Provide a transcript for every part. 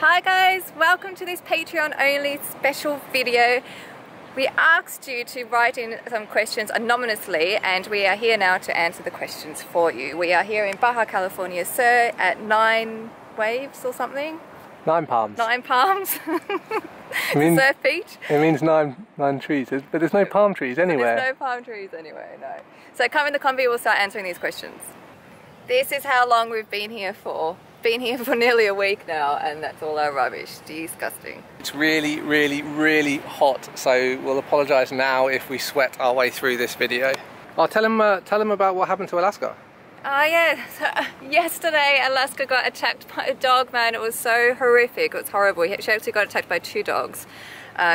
Hi guys, welcome to this Patreon only special video. We asked you to write in some questions anonymously and we are here now to answer the questions for you. We are here in Baja California Sur at 9 waves or something? 9 palms. 9 palms. Surf beach. It means nine trees, but there's no palm trees anywhere. There's no palm trees anywhere, no. So come in the Kombi, we'll start answering these questions. This is how long we've been here for. Been here for nearly a week now and that's all our rubbish. Disgusting. It's really hot, so we'll apologise now if we sweat our way through this video. Oh, tell them about what happened to Alaska. Oh yeah, so, yesterday Alaska got attacked by a dog, man. It was so horrific, it was horrible. She actually got attacked by 2 dogs.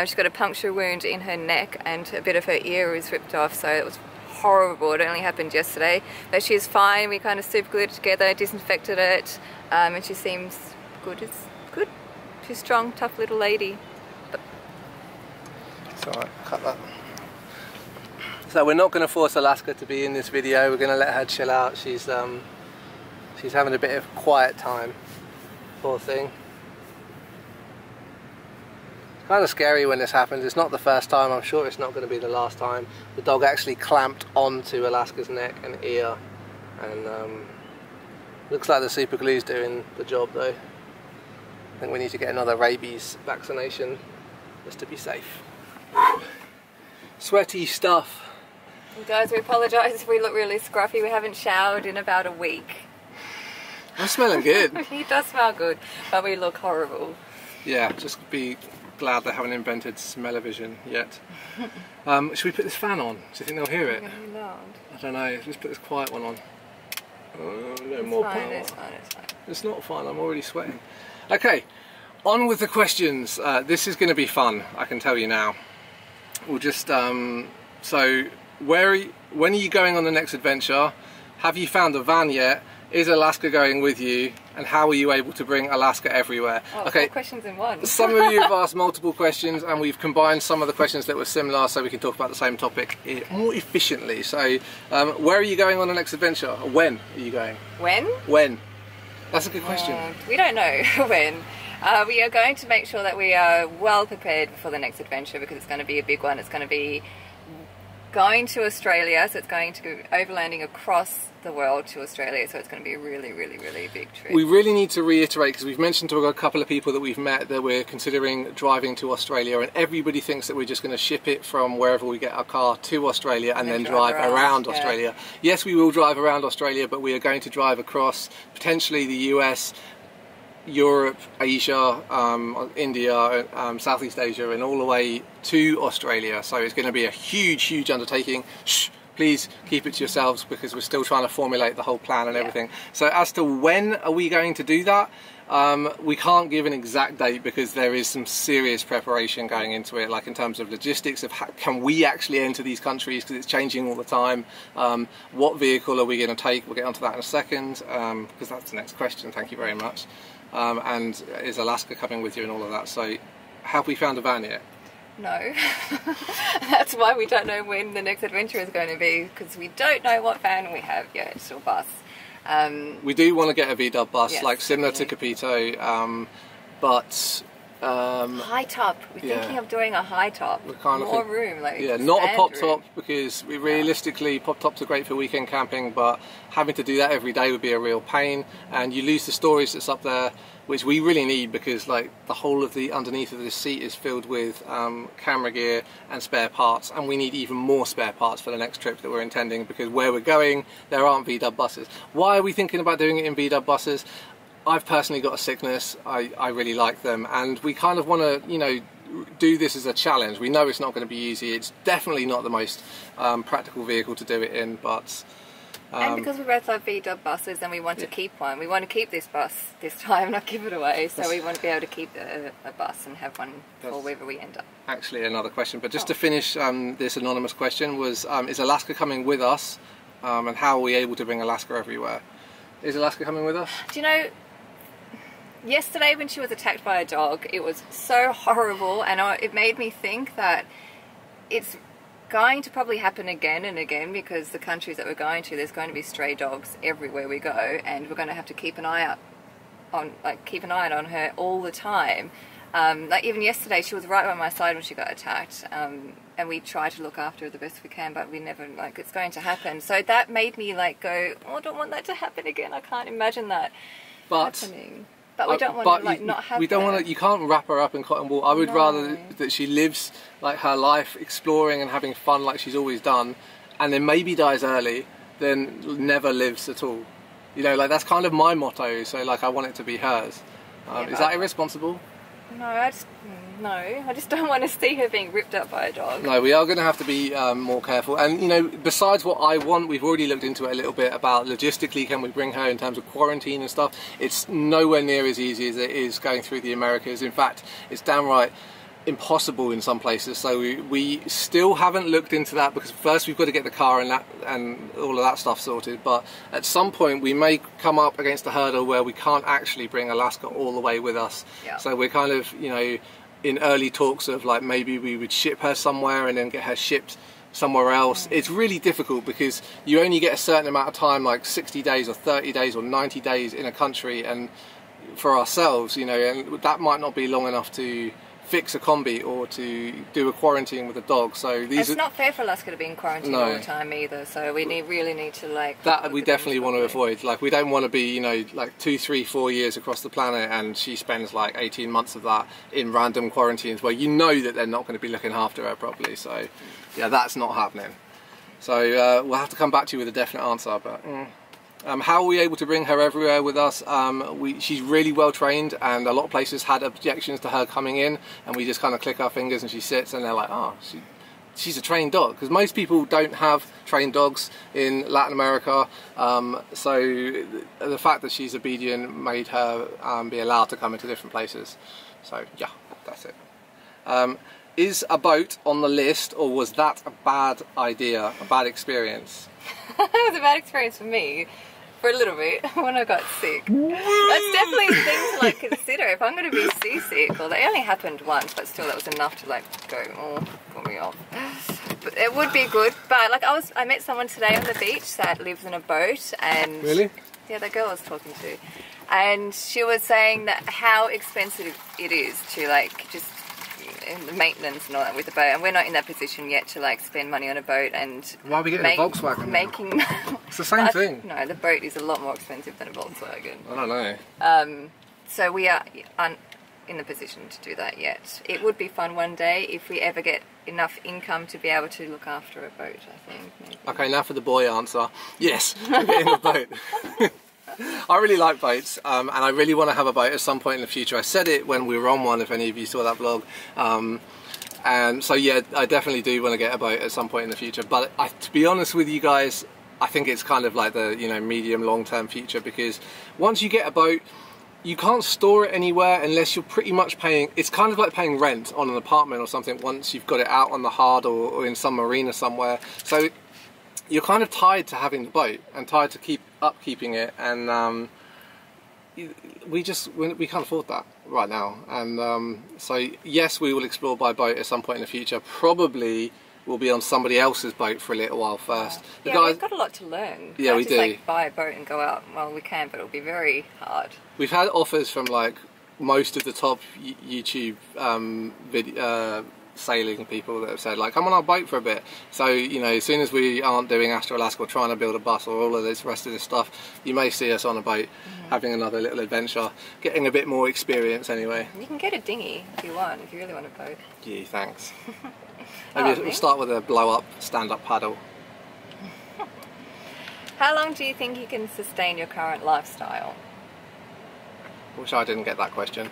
She's got a puncture wound in her neck and a bit of her ear was ripped off, so it was horrible. It only happened yesterday, but she's fine. We kind of super glued it together, disinfected it, and she seems good. It's good. She's strong, tough little lady. But it's alright, cut that. So we're not going to force Alaska to be in this video. We're going to let her chill out. She's having a bit of quiet time. Poor thing. It's kind of scary when this happens. It's not the first time. I'm sure it's not going to be the last time. The dog actually clamped onto Alaska's neck and ear, and looks like the super glue's doing the job though. I think we need to get another rabies vaccination just to be safe. Sweaty stuff. guys, we apologise if we look really scruffy. We haven't showered in about a week. I'm smelling good. He does smell good, but we look horrible. Yeah, just be glad they haven't invented smell-o-vision yet. Should we put this fan on? Do you think they'll hear it? I don't know. Let's put this quiet one on. No more power. It's fine. It's not fine. I'm already sweating. Okay, on with the questions. This is going to be fun. I can tell you now. We'll just so when are you going on the next adventure? Have you found a van yet? Is Alaska going with you? And how are you able to bring Alaska everywhere? Oh, okay, 4 questions in one. Some of you have asked multiple questions and we've combined some of the questions that were similar so we can talk about the same topic more efficiently. So where are you going on the next adventure? When are you going? When? When? That's a good question. We don't know when. We are going to make sure that we are well prepared for the next adventure because it's going to be a big one. It's going to be going to Australia, so it's going to go overlanding across the world to Australia, so it's going to be a really big trip. We really need to reiterate, because we've mentioned to a couple of people that we've met that we're considering driving to Australia, and everybody thinks that we're just going to ship it from wherever we get our car to Australia and then drive around Australia. Yes, we will drive around Australia, but we are going to drive across potentially the US, Europe, Asia, India, Southeast Asia, and all the way to Australia. So it's going to be a huge undertaking. Shh, please keep it to yourselves because we're still trying to formulate the whole plan and everything. So as to when are we going to do that, we can't give an exact date because there is some serious preparation going into it, like in terms of logistics of can we actually enter these countries because it's changing all the time. What vehicle are we going to take? We'll get onto that in a second because that's the next question. Thank you very much. And is Alaska coming with you and all of that? So have we found a van yet? No. That's why we don't know when the next adventure is going to be, because we don't know what van we have yet, or bus. We do want to get a VW bus, yes, like similar to Capito, but high top. We're thinking of doing a high top. More room, like not a pop top, because realistically pop tops are great for weekend camping, but having to do that every day would be a real pain, and you lose the storage that's up there, which we really need, because like the whole of the underneath of this seat is filled with camera gear and spare parts, and we need even more spare parts for the next trip that we're intending, because where we're going there aren't VW buses. Why are we thinking about doing it in VW buses? I've personally got a sickness. I really like them, and we kind of want to, you know, do this as a challenge. We know it's not going to be easy. It's definitely not the most practical vehicle to do it in, but and because we both love VW buses and we want to keep one, we want to keep this bus this time, not give it away, so we want to be able to keep a bus and have one for wherever we end up. Actually another question, but just to finish this anonymous question was, is Alaska coming with us, and how are we able to bring Alaska everywhere? Is Alaska coming with us? Do you know, yesterday when she was attacked by a dog, it was so horrible, and it made me think that it's going to probably happen again and again, because the countries that we're going to, there's going to be stray dogs everywhere we go, and we're going to have to keep an eye out like keep an eye on her all the time. Like even yesterday, she was right by my side when she got attacked, and we try to look after her the best we can, but we never, like, it's going to happen. So that made me like go, oh, I don't want that to happen again. I can't imagine that happening. But we don't want to like not have. We don't want to. You can't wrap her up in cotton wool. I would rather that she lives like her life, exploring and having fun like she's always done, and then maybe dies early, than never lives at all. You know, like that's kind of my motto. So like, I want it to be hers. Is that irresponsible? No, I just don't want to see her being ripped up by a dog. No, we are going to have to be more careful. And, you know, besides what I want, we've already looked into it a little bit about logistically, can we bring her in terms of quarantine and stuff. It's nowhere near as easy as it is going through the Americas. In fact, it's downright impossible in some places. So we still haven't looked into that, because first we've got to get the car and all of that stuff sorted. But at some point we may come up against a hurdle where we can't actually bring Alaska all the way with us. Yeah. So we're kind of, you know, in early talks of like maybe we would ship her somewhere and then get her shipped somewhere else. It's really difficult because you only get a certain amount of time, like 60 days or 30 days or 90 days in a country, and for ourselves, you know, and that might not be long enough to fix a Kombi or to do a quarantine with a dog. So these it's not fair for Alaska to be in quarantine all the time either, so we really need to like that. We definitely want to avoid, like, we don't want to be, you know, like 2, 3, 4 years across the planet and she spends like 18 months of that in random quarantines where you know that they're not going to be looking after her properly. So yeah, that's not happening. So we'll have to come back to you with a definite answer. But how are we able to bring her everywhere with us? She's really well trained, and a lot of places had objections to her coming in, and we just kind of click our fingers and she sits and they're like, oh, she's a trained dog, because most people don't have trained dogs in Latin America. So the fact that she's obedient made her be allowed to come into different places. So yeah, that's it. Is a boat on the list, or was that a bad idea, a bad experience? It was a bad experience for me, for a little bit, when I got sick. That's definitely a thing to like consider. If I'm going to be seasick, well, they only happened once, but still that was enough to like go, oh, put me off. But it would be good. But like I met someone today on the beach that lives in a boat, and really? Yeah, the girl I was talking to, and she was saying that how expensive it is to like just the maintenance and all that with the boat, and we're not in that position yet to like spend money on a boat. And why are we getting a Volkswagen? It's the same thing. No, the boat is a lot more expensive than a Volkswagen. I don't know. So we aren't in the position to do that yet. It would be fun one day if we ever get enough income to be able to look after a boat, I think. Maybe. Okay, now for the boy answer. Yes, we're getting a boat. I really like boats, and I really want to have a boat at some point in the future. I said it when we were on one, if any of you saw that vlog. And so yeah, I definitely do want to get a boat at some point in the future. But to be honest with you guys, I think it's kind of like the, you know, medium long-term future, because once you get a boat, you can't store it anywhere unless you're pretty much paying. It's kind of like paying rent on an apartment or something once you've got it out on the hard or in some marina somewhere. So you're kind of tied to having the boat and tied to keep upkeeping it, and we can't afford that right now. And so yes, we will explore by boat at some point in the future. Probably we'll be on somebody else's boat for a little while first. Yeah, we've got a lot to learn. Yeah, we just, do. Like, buy a boat and go out. Well, we can, but it'll be very hard. We've had offers from like most of the top YouTube sailing people that have said like, come on our boat for a bit. So, you know, as soon as we aren't doing Astro Alaska or trying to build a bus or all of this rest of this stuff, you may see us on a boat having another little adventure, getting a bit more experience anyway. You can get a dinghy if you want, if you really want a boat. Yeah, thanks. Maybe we'll start with a blow up stand-up paddle. How long do you think you can sustain your current lifestyle? Wish I didn't get that question.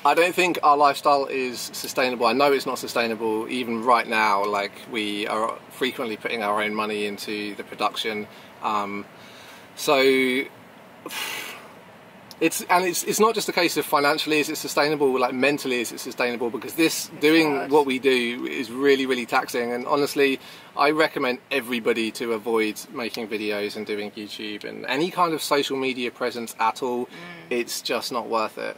I don't think our lifestyle is sustainable. I know it's not sustainable even right now. Like, we are frequently putting our own money into the production. So it's not just a case of financially is it sustainable, like mentally is it sustainable, because doing what we do is really, really taxing. And honestly, I recommend everybody to avoid making videos and doing YouTube and any kind of social media presence at all. It's just not worth it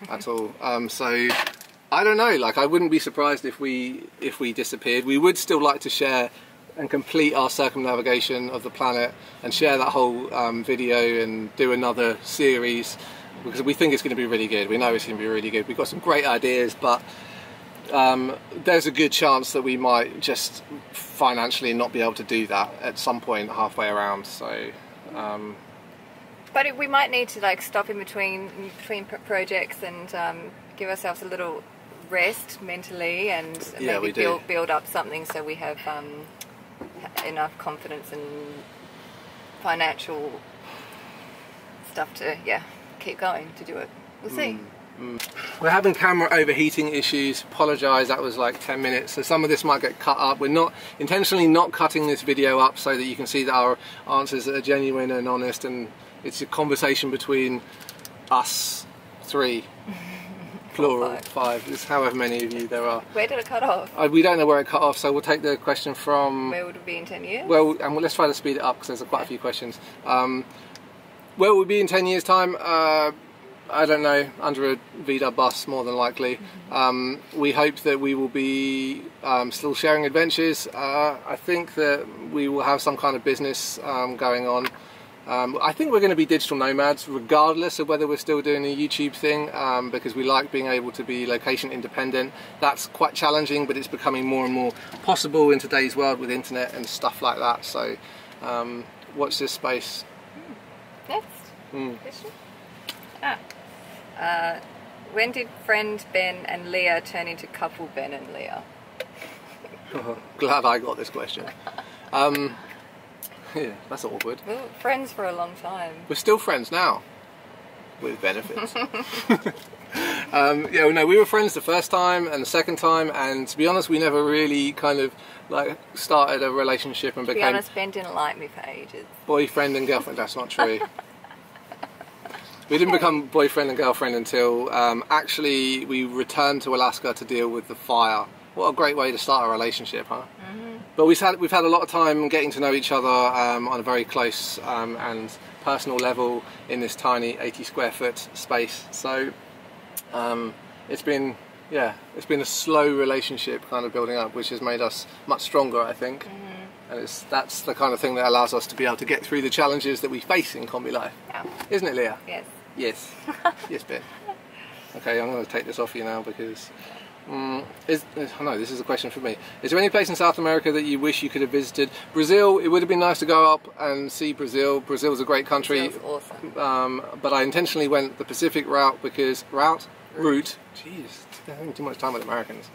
at all. So I don't know, like, I wouldn't be surprised if we disappeared. We would still like to share and complete our circumnavigation of the planet and share that whole video and do another series, because we think it's going to be really good. We know it's going to be really good. We've got some great ideas, but there's a good chance that we might just financially not be able to do that at some point halfway around. So but we might need to like stop in between projects and give ourselves a little rest mentally, and maybe build up something so we have enough confidence and financial stuff to keep going to do it. We'll see. We're having camera overheating issues. Apologise, that was like 10 minutes, so some of this might get cut up. We're not intentionally not cutting this video up so that you can see that our answers are genuine and honest, and it's a conversation between us three. Plural, five. It's however many of you there are. Where did it cut off? We don't know where it cut off, so we'll take the question from... Where would it be in 10 years? Well, and let's try to speed it up because there's quite a few questions. Where will we be in 10 years' time? I don't know, under a VW bus more than likely. We hope that we will be still sharing adventures. I think that we will have some kind of business going on. I think we're going to be digital nomads regardless of whether we're still doing a YouTube thing, because we like being able to be location independent. That's quite challenging, but it's becoming more and more possible in today's world with internet and stuff like that. So watch this space. Next question. When did friend Ben and Leah turn into couple Ben and Leah? Glad I got this question. Yeah, that's awkward. We were friends for a long time. We're still friends now, with benefits. Yeah, no, we were friends the first time and the second time, and to be honest, we never really kind of like started a relationship and became... To be honest, Ben didn't like me for ages. Boyfriend and girlfriend. That's not true. We didn't become boyfriend and girlfriend until actually we returned to Alaska to deal with the fire. What a great way to start a relationship, huh? But we've had a lot of time getting to know each other on a very close and personal level in this tiny 80 square foot space. So it's been a slow relationship kind of building up, which has made us much stronger, I think. And that's the kind of thing that allows us to be able to get through the challenges that we face in Kombi life. Yeah. Isn't it, Leah? Yes. Yes. Yes, Ben. Okay, I'm going to take this off you now because... no, this is a question for me. Is there any place in South America that you wish you could have visited? Brazil, it would have been nice to go up and see Brazil. Brazil's a great country. Brazil's awesome. But I intentionally went the Pacific route because... Route? Jeez, I'm having too much time with Americans.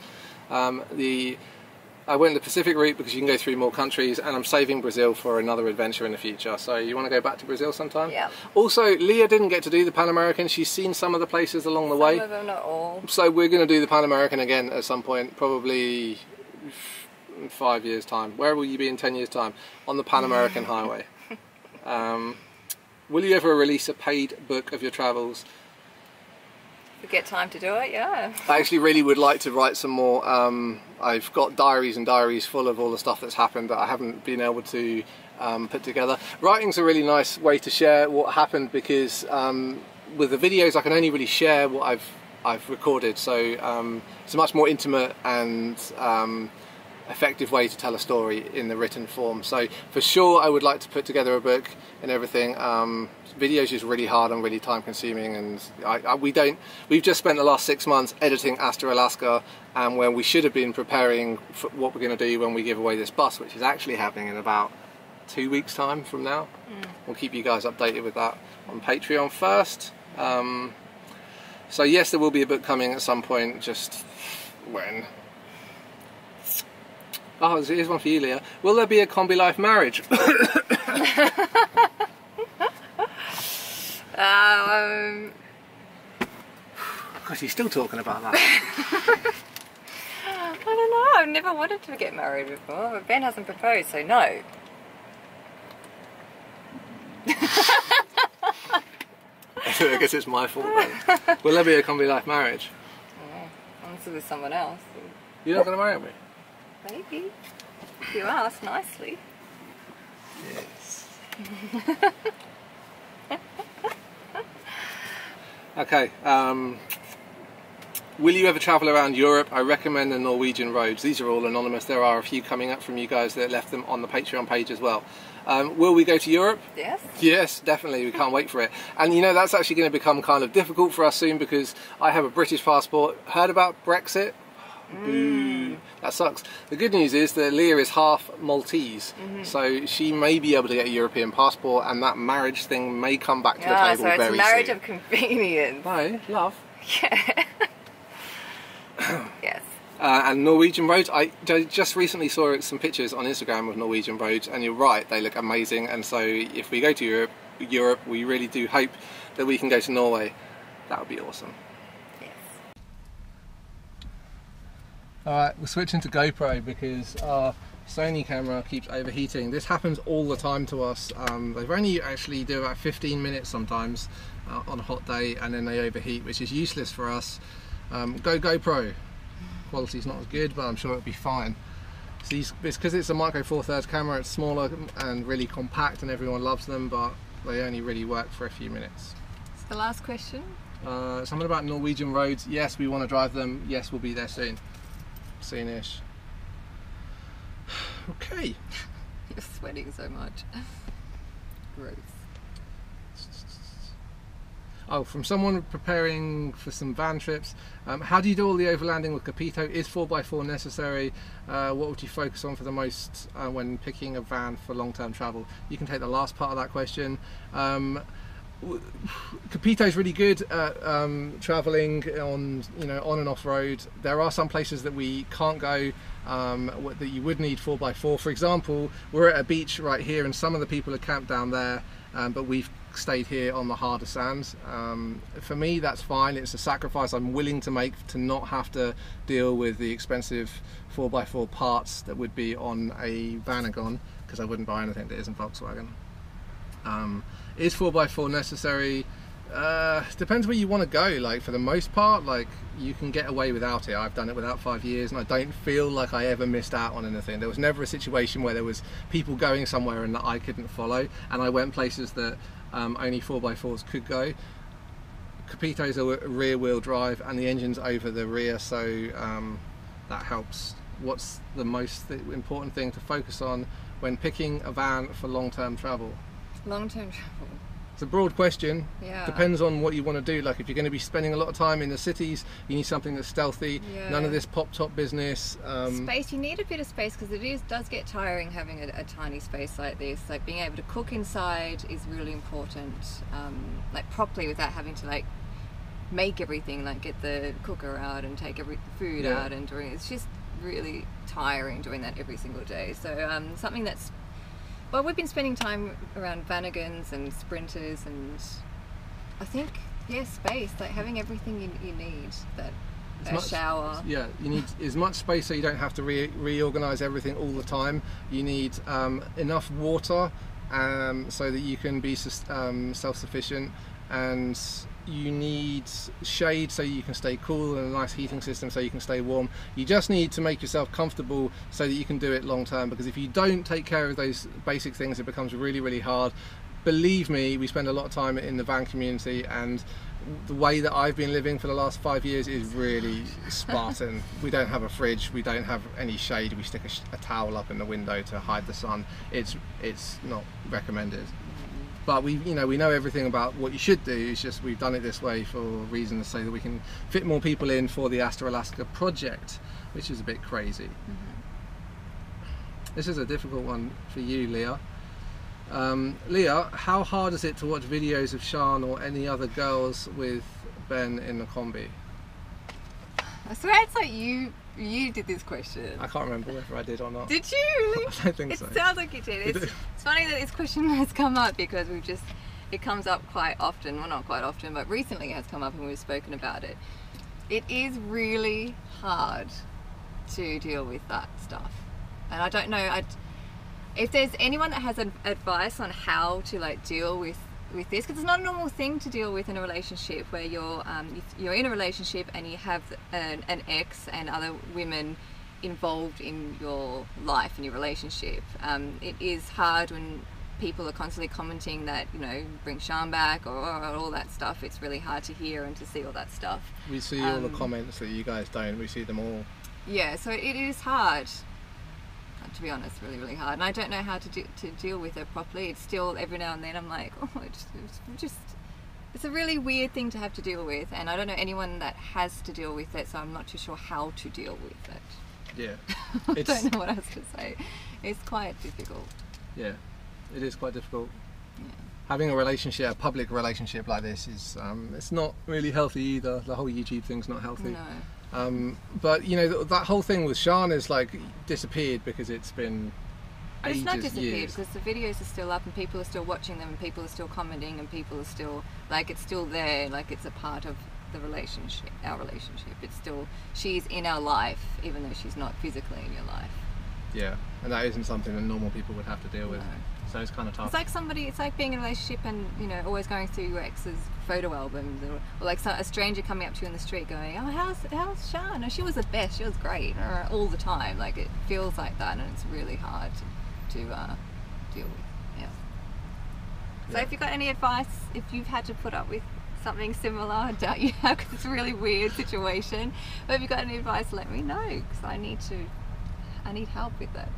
I went the Pacific route because you can go through more countries, and I'm saving Brazil for another adventure in the future. So you want to go back to Brazil sometime? Yeah. Also, Leah didn't get to do the Pan American. She's seen some of the places along the way. Some of them, not all. So we're going to do the Pan American again at some point, probably in 5 years' time. Where will you be in 10 years' time? On the Pan American Highway. Will you ever release a paid book of your travels? If we get time to do it, yeah. I actually really would like to write some more. I've got diaries and diaries full of all the stuff that's happened that I haven't been able to put together. Writing's a really nice way to share what happened because with the videos I can only really share what I've recorded, so it's a much more intimate and effective way to tell a story in the written form. So for sure I would like to put together a book and everything. Videos is really hard and really time consuming, and we've just spent the last 6 months editing Astor Alaska, and when we should have been preparing for what we're going to do when we give away this bus, which is actually happening in about 2 weeks time from now. We'll keep you guys updated with that on Patreon first. So yes, there will be a book coming at some point, just when. Oh, here's one for you, Leah. Will there be a Kombi Life marriage? Because he's still talking about that. I don't know, I've never wanted to get married before, but Ben hasn't proposed, so no. I guess it's my fault then. Will there be a Kombi Life marriage? Oh, unless it's with someone else. You're not going to marry me? Maybe. If you ask nicely. Yes. Okay, Will you ever travel around Europe? I recommend the Norwegian roads. These are all anonymous. There are a few coming up from you guys that left them on the Patreon page as well. Will we go to Europe? Yes. Yes, definitely. We can't wait for it. And you know, that's actually going to become kind of difficult for us soon because I have a British passport. Heard about Brexit? Boo. That sucks. The good news is that Leah is half Maltese, so she may be able to get a European passport, and that marriage thing may come back to the table so it's very a marriage soon. Of convenience. No, love. Yeah. Yes. And Norwegian roads, I just recently saw some pictures on Instagram of Norwegian roads, and you're right, they look amazing. And so if we go to Europe, we really do hope that we can go to Norway. That would be awesome. Alright, we're switching to GoPro because our Sony camera keeps overheating. This happens all the time to us. They've only actually do about 15 minutes sometimes on a hot day, and then they overheat, which is useless for us. GoPro. Quality's not as good, but I'm sure it'll be fine. It's because it's a micro four thirds camera, it's smaller and really compact and everyone loves them, but they only really work for a few minutes. It's the last question. Something about Norwegian roads. Yes, we want to drive them. Yes, we'll be there soon. Soonish. Okay. You're sweating so much. Gross. Oh, from someone preparing for some van trips. How do you do all the overlanding with Capito? Is 4x4 necessary? What would you focus on for the most when picking a van for long-term travel? You can take the last part of that question. Capito is really good at traveling on, on and off road. There are some places that we can't go that you would need 4x4. For example, we're at a beach right here, and some of the people are camped down there, but we've stayed here on the harder sands. For me, that's fine. It's a sacrifice I'm willing to make to not have to deal with the expensive 4x4 parts that would be on a Vanagon, because I wouldn't buy anything that isn't Volkswagen. Is 4x4 necessary? Depends where you want to go. Like, for the most part, like, you can get away without it. I've done it without 5 years, and I don't feel like I ever missed out on anything. There was never a situation where there was people going somewhere and that I couldn't follow, and I went places that only 4x4s could go. Capito is a rear wheel drive and the engine's over the rear, so that helps. What's the most important thing to focus on when picking a van for long-term travel? Long-term travel. It's a broad question. Yeah. Depends on what you want to do. Like, if you're going to be spending a lot of time in the cities, you need something that's stealthy. Yeah. None of this pop-top business. Space. You need a bit of space because does get tiring having a tiny space like this. Like, being able to cook inside is really important. Like, properly, without having to like make everything. Like, get the cooker out and take every food out and doing. It's just really tiring doing that every single day. So something that's. Well, we've been spending time around Vanagons and Sprinters, and I think, space, like having everything you need, a shower. Yeah, you need as much space so you don't have to reorganize everything all the time. You need enough water so that you can be self-sufficient, and you need shade so you can stay cool, and a nice heating system so you can stay warm. You just need to make yourself comfortable so that you can do it long term, because if you don't take care of those basic things, it becomes really, really hard. Believe me, we spend a lot of time in the van community, and the way that I've been living for the last 5 years is really Spartan. We don't have a fridge, we don't have any shade, we stick a towel up in the window to hide the sun. It's not recommended. But we know everything about what you should do. It's just we've done it this way for reasons so that we can fit more people in for the Astra Alaska project, which is a bit crazy. This is a difficult one for you, Leah. Leah, how hard is it to watch videos of Sian or any other girls with Ben in the Kombi? I swear it's like you did this question. I can't remember whether I did or not. Did you really? I don't think so. It sounds like you did. It's funny that this question has come up because it comes up quite often. Well, not quite often, but recently it has come up and we've spoken about it. It is really hard to deal with that stuff. And I don't know, if there's anyone that has advice on how to like deal with this, because it's not a normal thing to deal with in a relationship where you're in a relationship and you have an ex and other women involved in your life and your relationship. It is hard when people are constantly commenting that, you know, bring Sean back or all that stuff. It's really hard to hear and to see all that stuff. We see all the comments that you guys don't. We see them all. Yeah, so it is hard, to be honest, really, really hard. And I don't know how to deal with it properly. It's still, every now and then I'm like, oh, it's a really weird thing to have to deal with, and I don't know anyone that has to deal with it, so I'm not too sure how to deal with it. Yeah. I don't know what else to say. It's quite difficult. Yeah, it is quite difficult. Yeah. Having a relationship, a public relationship like this is, it's not really healthy either. The whole YouTube thing's not healthy. No. But you know, that whole thing with Sean is like disappeared because it's been ages, it's not disappeared years. because the videos are still up and people are still watching them and people are still commenting and people are still, like, it's still there, like it's a part of the relationship, our relationship. It's still, she's in our life even though she's not physically in your life. Yeah, and that isn't something that normal people would have to deal with. No. So it's kind of tough. It's like being in a relationship and, you know, always going through your ex's photo albums, or like a stranger coming up to you in the street going, oh, how's Sean? Oh, she was the best, she was great, all the time. Like, it feels like that, and it's really hard to deal with. Yeah. So if you've got any advice, if you've had to put up with something similar, I doubt you have because it's a really weird situation, but if you've got any advice, let me know, because I need help with that.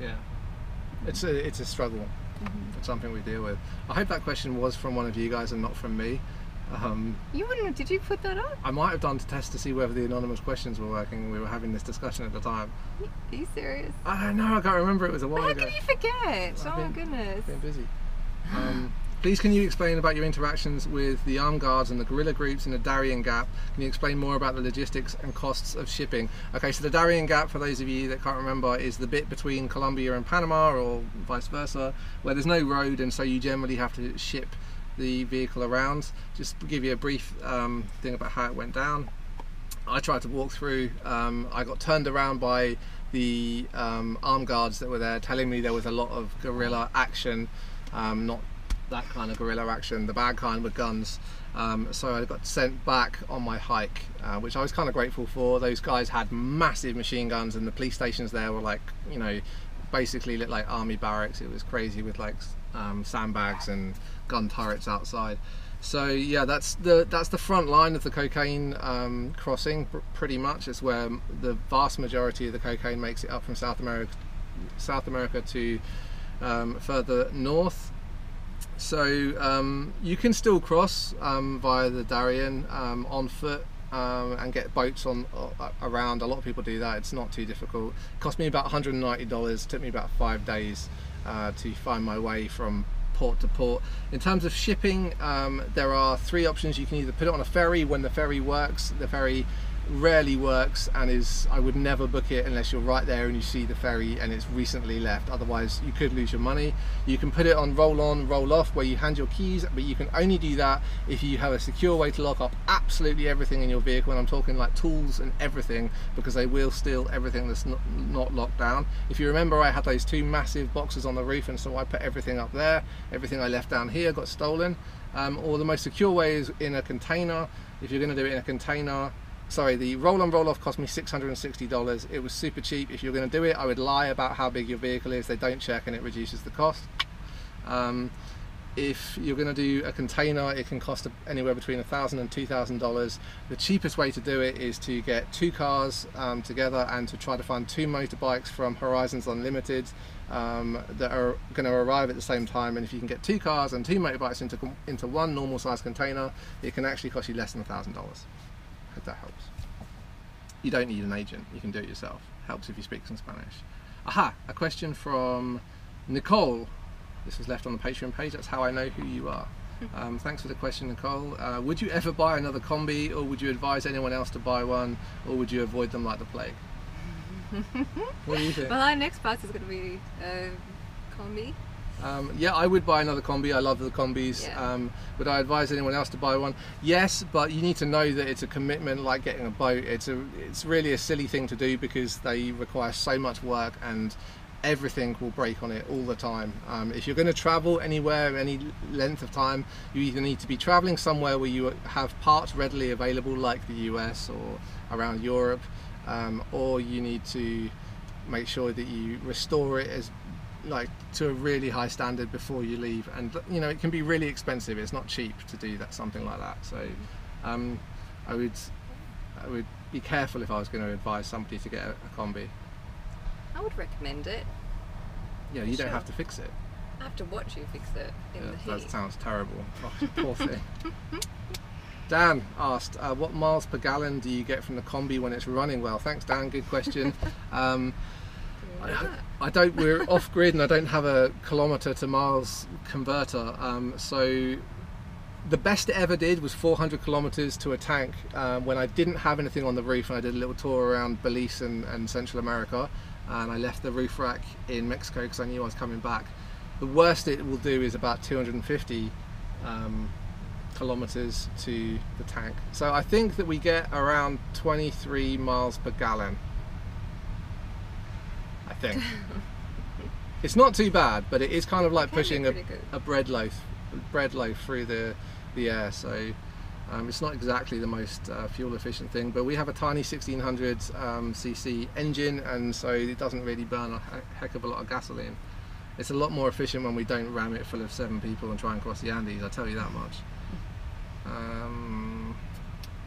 Yeah. It's a struggle. It's something we deal with. I hope that question was from one of you guys and not from me. You wouldn't? Did you put that up? I might have done to test to see whether the anonymous questions were working. We were having this discussion at the time. Are you serious? I don't know. I can't remember. It was a while ago. How can you forget? Oh my goodness. Been busy. Please, can you explain about your interactions with the armed guards and the guerrilla groups in the Darien Gap? Can you explain more about the logistics and costs of shipping? Okay, so the Darien Gap, for those of you that can't remember, is the bit between Colombia and Panama, or vice versa, where there's no road, and so you generally have to ship the vehicle around. Just to give you a brief thing about how it went down. I tried to walk through. I got turned around by the armed guards that were there, telling me there was a lot of guerrilla action, not that kind of guerrilla action, the bad kind with guns. So I got sent back on my hike, which I was kind of grateful for. Those guys had massive machine guns, and the police stations there were like, you know, basically looked like army barracks. It was crazy with like sandbags and gun turrets outside. So yeah, that's the front line of the cocaine crossing. Pretty much, it's where the vast majority of the cocaine makes it up from South America to further north. So you can still cross via the Darien on foot and get boats around. A lot of people do that. It's not too difficult. It cost me about $190. Took me about 5 days to find my way from port to port. In terms of shipping, there are 3 options. You can either put it on a ferry when the ferry works. The ferry rarely works and I would never book it unless you're right there and you see the ferry and it's recently left, otherwise you could lose your money. You can put it on roll off, where you hand your keys, but you can only do that if you have a secure way to lock up absolutely everything in your vehicle, and I'm talking like tools and everything, because they will steal everything that's not locked down. If you remember, I had those 2 massive boxes on the roof, and so I put everything up there. Everything I left down here got stolen. Or the most secure way is in a container. If you're going to do it in a container, sorry, the roll off cost me $660. It was super cheap. If you're going to do it, I would lie about how big your vehicle is. They don't check and it reduces the cost. If you're going to do a container, it can cost anywhere between $1,000 and $2,000. The cheapest way to do it is to get 2 cars together and to try to find 2 motorbikes from Horizons Unlimited that are going to arrive at the same time. And if you can get 2 cars and 2 motorbikes into one normal size container, it can actually cost you less than $1,000. If that helps. You don't need an agent, you can do it yourself. Helps if you speak some Spanish. Aha, a question from Nicole. This was left on the Patreon page. That's how I know who you are. Thanks for the question, Nicole. Would you ever buy another Kombi, or would you advise anyone else to buy one, or would you avoid them like the plague? What do you think? Well, our next part is going to be Kombi. Yeah, I would buy another Kombi. I love the Kombis. Yeah. Would I advise anyone else to buy one? Yes, but you need to know that it's a commitment like getting a boat. It's really a silly thing to do because they require so much work and everything will break on it all the time. If you're going to travel anywhere, any length of time, you either need to be traveling somewhere where you have parts readily available, like the US or around Europe, or you need to make sure that you restore it as like to a really high standard before you leave, and you know, it can be really expensive. It's not cheap to do that, something like that. So I would be careful if I was going to advise somebody to get a Kombi. I would recommend it. Yeah, you don't have to fix it. I have to watch you fix it in the heat. That sounds terrible. Oh, poor thing. Dan asked, what miles per gallon do you get from the Kombi when it's running well? Thanks, Dan. Good question. I don't. We're off grid, and I don't have a kilometre to miles converter. So the best it ever did was 400 kilometres to a tank when I didn't have anything on the roof, and I did a little tour around Belize and Central America, and I left the roof rack in Mexico because I knew I was coming back. The worst it will do is about 250 kilometres to the tank. So I think that we get around 23 miles per gallon. I think. It's not too bad, but it is kind of like pushing a bread loaf through the air. So it's not exactly the most fuel efficient thing, but we have a tiny 1600 cc engine, and so it doesn't really burn a heck of a lot of gasoline. It's a lot more efficient when we don't ram it full of 7 people and try and cross the Andes, I tell you that much.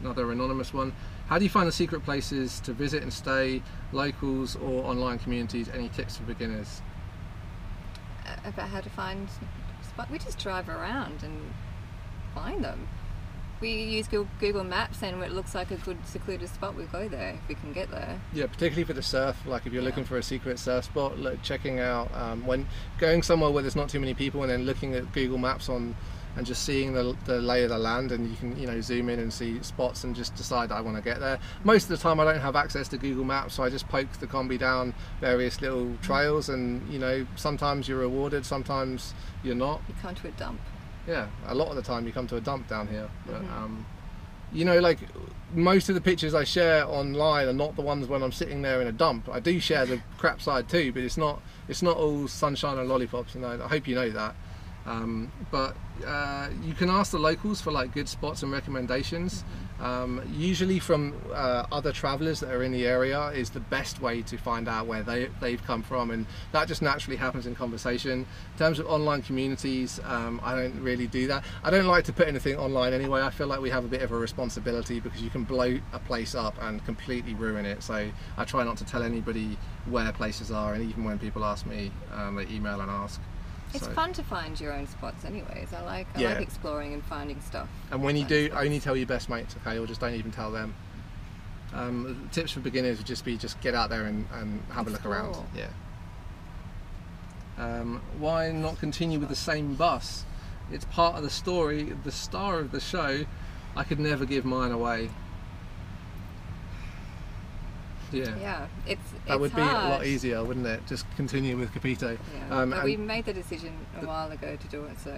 Another anonymous one. How do you find the secret places to visit and stay, locals or online communities? Any tips for beginners? About how to find spots? We just drive around and find them. We use Google Maps, and when it looks like a good secluded spot, we go there if we can get there. Yeah, particularly for the surf. Like if you're looking for a secret surf spot, checking out when going somewhere where there's not too many people, and then looking at Google Maps and just seeing the lay of the land, and you can, you know, zoom in and see spots and just decide I want to get there. Most of the time I don't have access to Google Maps, so I just poke the Kombi down various little trails, and you know, sometimes you're rewarded, sometimes you're not. You come to a dump. Yeah, a lot of the time you come to a dump down here. But, you know, like most of the pictures I share online are not the ones when I'm sitting there in a dump. I do share the crap side too, but it's not all sunshine and lollipops. You know, I hope you know that. But you can ask the locals for like good spots and recommendations. Usually from other travelers that are in the area is the best way to find out where they've come from, and that just naturally happens in conversation. In terms of online communities, I don't really do that. I don't like to put anything online anyway. I feel like we have a bit of a responsibility because you can blow a place up and completely ruin it, so I try not to tell anybody where places are, and even when people ask me, they email and ask. It's fun to find your own spots anyways. I like exploring and finding stuff. And when you do, only tell your best mates, okay, or just don't even tell them. Tips for beginners would just be get out there and have a look around. Yeah. Why not continue with the same bus? It's part of the story, the star of the show. I could never give mine away. Yeah, that would be hard. a lot easier, wouldn't it? Just continue with Capito. Yeah, but we made the decision a while ago to do it, so...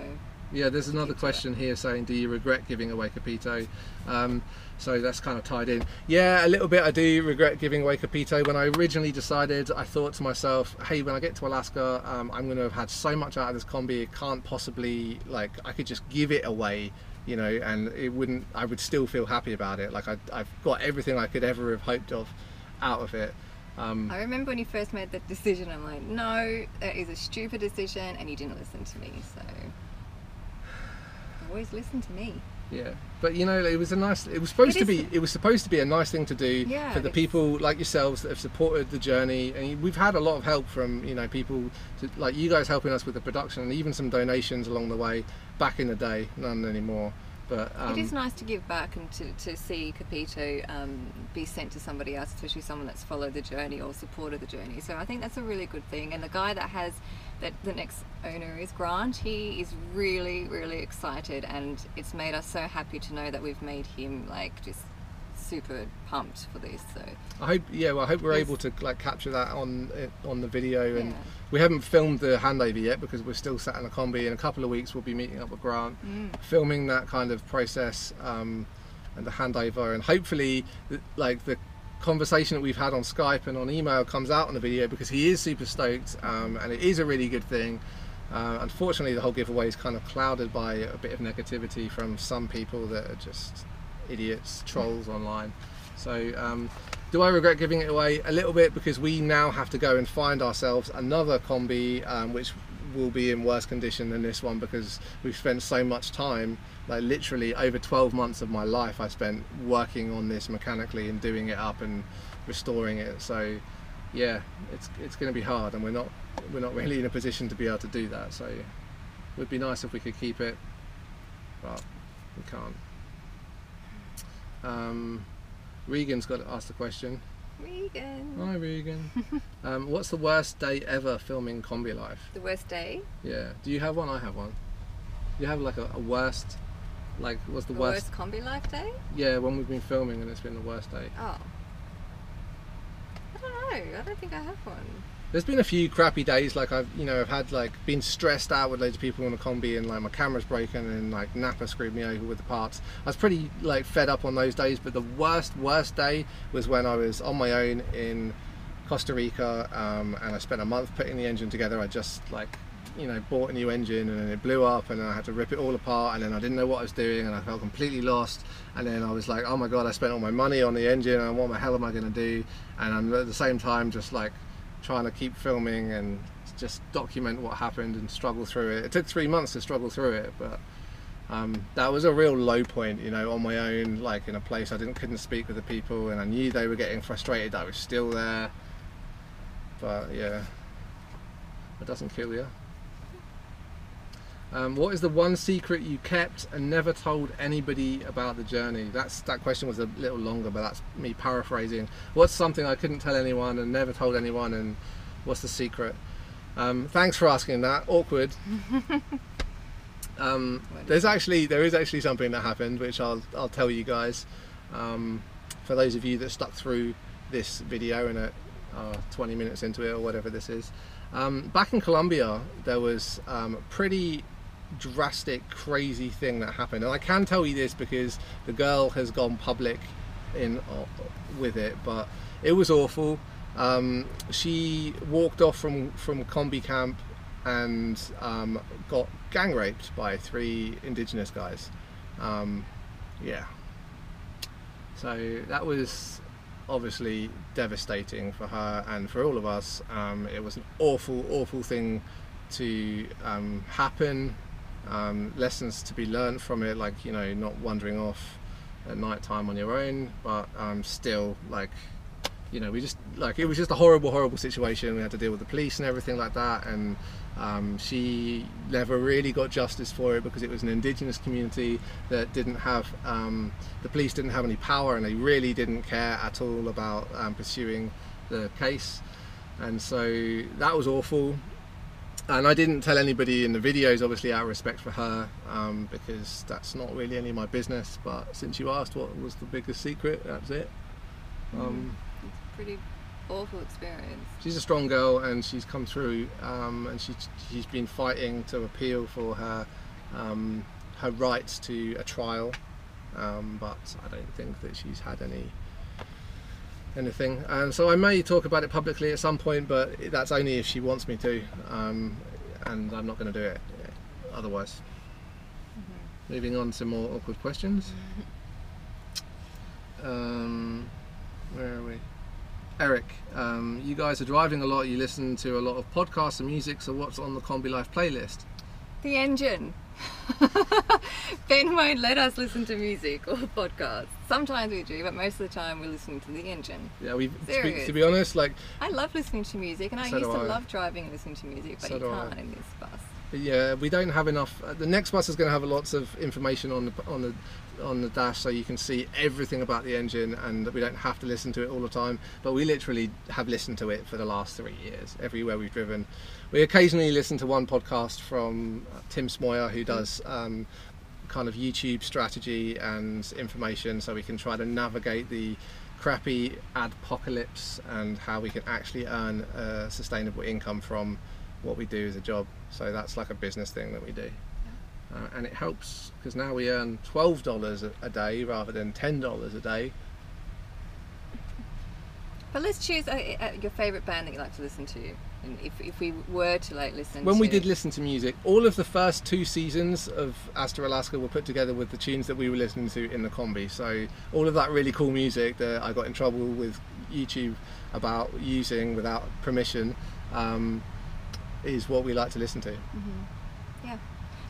Yeah, there's another question here saying, do you regret giving away Capito? So that's kind of tied in. Yeah, a little bit I do regret giving away Capito. When I originally decided, I thought to myself, hey, when I get to Alaska, I'm going to have had so much out of this Kombi, it can't possibly, like, I could just give it away, you know, and I would still feel happy about it. Like, I've got everything I could ever have hoped of out of it. I remember when you first made that decision, I'm like, no, that is a stupid decision, and you didn't listen to me, so always listen to me. Yeah, but you know, it was supposed to be a nice thing to do for the people like yourselves that have supported the journey, and we've had a lot of help from, you know, people like you guys helping us with the production, and even some donations along the way back in the day. None anymore. But, it is nice to give back and to see Capito be sent to somebody else, especially someone that's followed the journey or supported the journey. So I think that's a really good thing. And the guy that the next owner is Grant, he is really, really excited, and it's made us so happy to know that we've made him like just super pumped for this. So I hope we're able to like capture that on the video. And we haven't filmed the handover yet because we're still sat in a Kombi. In a couple of weeks we'll be meeting up with Grant, filming that kind of process and the handover, and hopefully the conversation that we've had on Skype and on email comes out on the video, because he is super stoked, and it is a really good thing. Unfortunately, the whole giveaway is kind of clouded by a bit of negativity from some people that are just idiots, trolls online. So Do I regret giving it away? A little bit, because we now have to go and find ourselves another Kombi, which will be in worse condition than this one, because we've spent so much time, like literally over 12 months of my life I spent working on this mechanically and doing it up and restoring it. So yeah, it's going to be hard, and we're not really in a position to be able to do that. So it would be nice if we could keep it, but we can't. Regan's got to ask the question. Regan. Hi Regan. What's the worst day ever filming Kombi Life? The worst day? Yeah. Do you have one? I have one. You have like a worst, like what's the worst? Worst Kombi Life day? Yeah, when we've been filming and it's been the worst day. Oh. I don't know. I don't think I have one. There's been a few crappy days, like I've had like been stressed out with loads of people in a Kombi, and like my camera's broken and like Napa screwed me over with the parts. I was pretty like fed up on those days, but the worst day was when I was on my own in Costa Rica, and I spent a month putting the engine together. I just like bought a new engine, and then it blew up, and then I had to rip it all apart, and then I didn't know what I was doing, and I felt completely lost. And then I was like, oh my god, I spent all my money on the engine, and what the hell am I going to do? And I'm at the same time just like trying to keep filming and just document what happened and struggle through it. It took 3 months to struggle through it, but that was a real low point, on my own, like in a place I couldn't speak with the people, and I knew they were getting frustrated that I was still there. But yeah, it doesn't kill you. What is the one secret you kept and never told anybody about the journey? That question was a little longer, but that's me paraphrasing. What's something I couldn't tell anyone and never told anyone, and what's the secret? Thanks for asking that. Awkward. There is actually something that happened, which I'll tell you guys. For those of you that stuck through this video and are 20 minutes into it or whatever this is. Back in Colombia, there was a pretty drastic, crazy thing that happened, and I can tell you this because the girl has gone public with it, but it was awful. She walked off from Kombi camp and got gang raped by 3 indigenous guys. Yeah, so that was obviously devastating for her and for all of us. It was an awful thing to happen. Lessons to be learned from it, like not wandering off at night time on your own, but still, like we just it was just a horrible situation. We had to deal with the police and everything like that, and she never really got justice for it because it was an indigenous community that didn't have the police didn't have any power, and they really didn't care at all about pursuing the case. And so that was awful. And I didn't tell anybody in the videos, obviously out of respect for her, because that's not really any of my business. But since you asked what was the biggest secret, that's it. It's a pretty awful experience. She's a strong girl, and she's come through, and she's been fighting to appeal for her rights to a trial, but I don't think that she's had anything, and so I may talk about it publicly at some point, but that's only if she wants me to, and I'm not going to do it otherwise. Moving on to more awkward questions. Where are we? Eric, you guys are driving a lot, you listen to a lot of podcasts and music, so what's on the Kombi Life playlist? The engine. Ben won't let us listen to music or podcasts. Sometimes we do, but most of the time we're listening to the engine. Yeah, to be honest, like I love listening to music, and I used to love driving and listening to music, but you can't in this bus. Yeah, we don't have enough. The next bus is going to have lots of information on the dash, so you can see everything about the engine, and we don't have to listen to it all the time. But we literally have listened to it for the last 3 years, everywhere we've driven. We occasionally listen to one podcast from Tim Smoyer, who does kind of YouTube strategy and information, so we can try to navigate the crappy adpocalypse and how we can actually earn a sustainable income from what we do as a job. So that's like a business thing that we do. And it helps because now we earn $12 a day rather than $10 a day. But let's choose your favourite band that you like to listen to. And if we were to like listen when to... we did listen to music, all of the first 2 seasons of Astra Alaska were put together with the tunes that we were listening to in the Kombi. So all of that really cool music that I got in trouble with YouTube about using without permission is what we like to listen to. Yeah.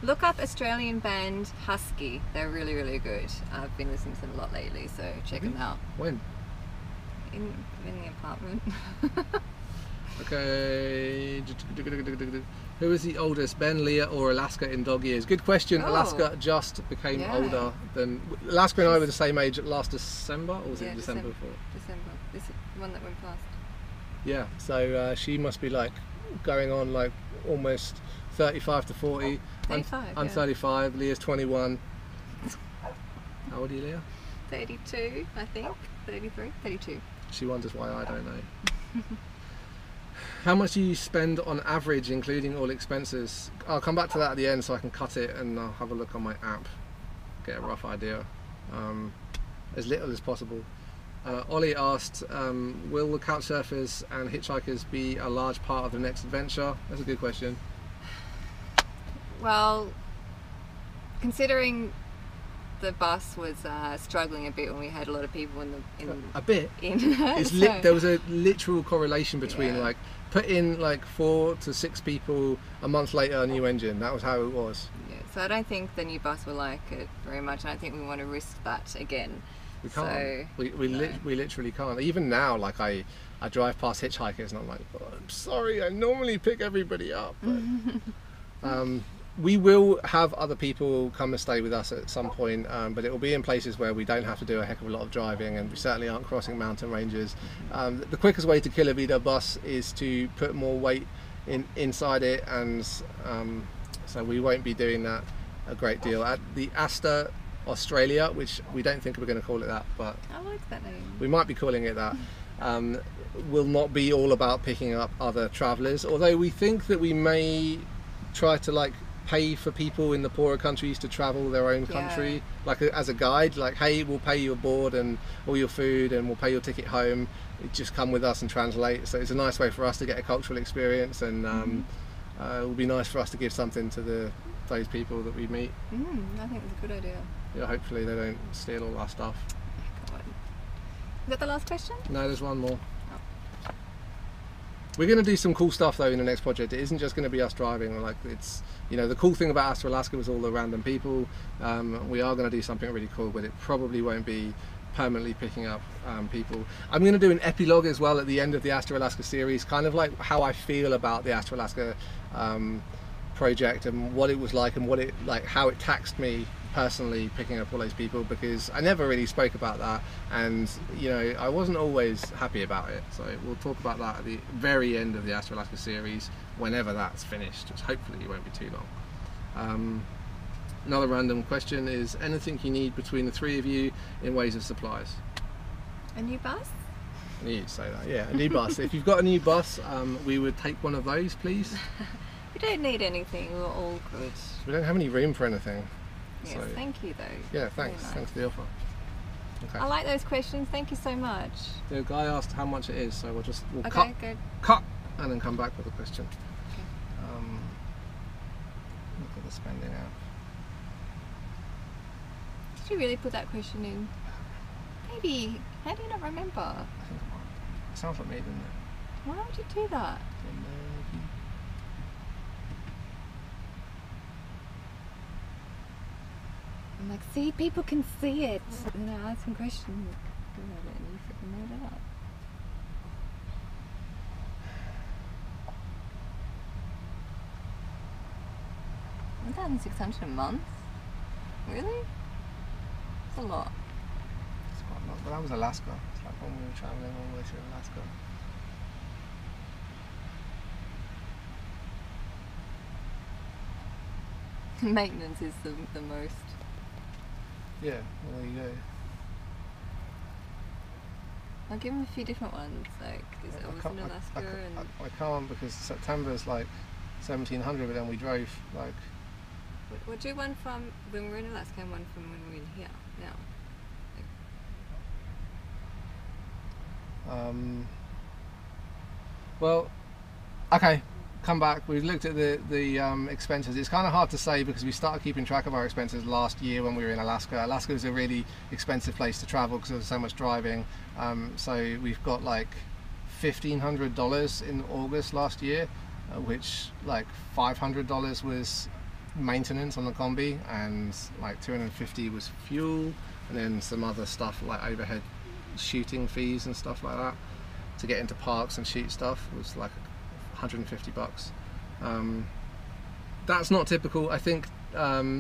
Look up Australian band Husky. They're really, really good. I've been listening to them a lot lately, so check them out. When? In the apartment. Okay. Who is the oldest, Ben, Leah, or Alaska in dog years? Good question. Alaska just became older than... Alaska and I were the same age last December, or was it December before? December. This is the one that went past. Yeah, so she must be like going on like almost 35 to 40. 35, I'm 35, Leah's 21. How old are you, Leah? 32, I think. 33? 32. She wonders why I don't know. How much do you spend on average, including all expenses? I'll come back to that at the end so I can cut it and I'll have a look on my app, get a rough idea. As little as possible. Ollie asked, will the couch surfers and hitchhikers be a large part of the next adventure? That's a good question. Well, considering the bus was struggling a bit when we had a lot of people there was a literal correlation between like put in like 4 to 6 people, a month later a new engine. That was how it was. Yeah, so I don't think the new bus will like it very much, and I think we want to risk that again. We can't. We literally can't. Even now, like I drive past hitchhikers and I'm like, oh, I'm sorry, I normally pick everybody up. But, we will have other people come and stay with us at some point, but it will be in places where we don't have to do a heck of a lot of driving, and we certainly aren't crossing mountain ranges. The quickest way to kill a Vida bus is to put more weight inside it, and so we won't be doing that a great deal. At the Asta Australia, which we don't think we're going to call it that, but I like that name. We might be calling it that. Will not be all about picking up other travellers, although we think that we may try to like pay for people in the poorer countries to travel their own country, like as a guide, like, hey, we'll pay your board and all your food and we'll pay your ticket home, just come with us and translate. So it's a nice way for us to get a cultural experience, and it will be nice for us to give something to those people that we meet. I think it's a good idea. Yeah, hopefully they don't steal all our stuff. God. Is that the last question? No, there's one more. We're going to do some cool stuff though in the next project. It isn't just going to be us driving. Like, it's, you know, the cool thing about Astra Alaska was all the random people. We are going to do something really cool, but it probably won't be permanently picking up people. I'm going to do an epilogue as well at the end of the Astra Alaska series, kind of like how I feel about the Astra Alaska project and what it was like, and how it taxed me personally picking up all those people, because I never really spoke about that, and you know, I wasn't always happy about it. So we'll talk about that at the very end of the Astra Alaska series, whenever that's finished, which hopefully it won't be too long. Another random question is, anything you need between the 3 of you in ways of supplies? A new bus? I knew you'd say that. Yeah, a new bus. If you've got a new bus, we would take one of those, please. We don't need anything, we're all good. We don't have any room for anything. Yes, so, thank you though. Yeah, thanks. Nice. Thanks for the offer. Okay. I like those questions, thank you so much. The guy asked how much it is, so we'll cut and then come back with a question. Okay. Look at the spending out. Did you really put that question in? Maybe. How do you not remember? I think it might. It sounds like me, doesn't it? Why would you do that? I'm like, see, people can see it. And I ask some questions about it and you freaking made it up. $1,600 a month? Really? It's a lot. It's quite a lot. But that was Alaska. It's like when we were travelling all the way through Alaska. Maintenance is the most. Yeah, well, there you go. I'll give him a few different ones, like it was in Alaska I can't, because September's like 1,700, but then we drove like... We'll do one from when we were in Alaska and one from when we were in here now. Well, Okay, come back. We've looked at the expenses. It's kind of hard to say because we started keeping track of our expenses last year when we were in Alaska. Alaska is a really expensive place to travel because there's so much driving. So we've got like $1,500 in August last year, which like $500 was maintenance on the Kombi, and like $250 was fuel, and then some other stuff like overhead shooting fees and stuff like that to get into parks and shoot stuff was like $150. That's not typical. I think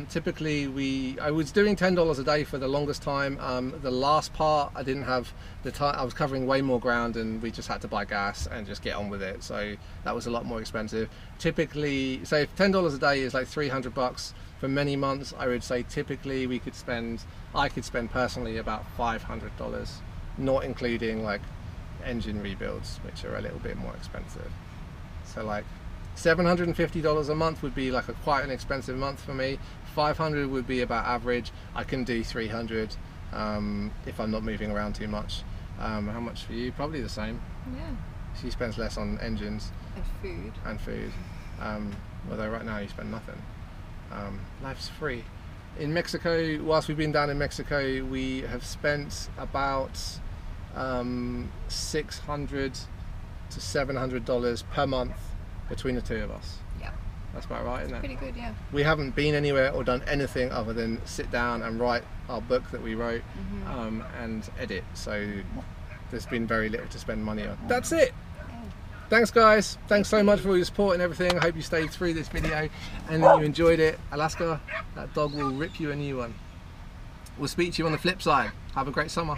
typically I was doing $10 a day for the longest time. The last part I didn't have the time. I was covering way more ground, and we just had to buy gas and just get on with it, so that was a lot more expensive. Typically, so if $10 a day is like $300 for many months, I would say typically I could spend personally about $500, not including like engine rebuilds, which are a little bit more expensive. So like $750 a month would be like quite an expensive month for me. 500 would be about average. I can do 300 if I'm not moving around too much. How much for you? Probably the same. Yeah. She spends less on engines and food. Although right now you spend nothing. Life's free. In Mexico, whilst we've been down in Mexico, we have spent about $600 to $700 per month between the two of us. Yeah. That's about right, isn't it? Pretty good, yeah. We haven't been anywhere or done anything other than sit down and write our book that we wrote and edit. So there's been very little to spend money on. That's it. Thanks guys. Thanks so much for all your support and everything. I hope you stayed through this video and that you enjoyed it. Alaska, that dog will rip you a new one. We'll speak to you on the flip side. Have a great summer.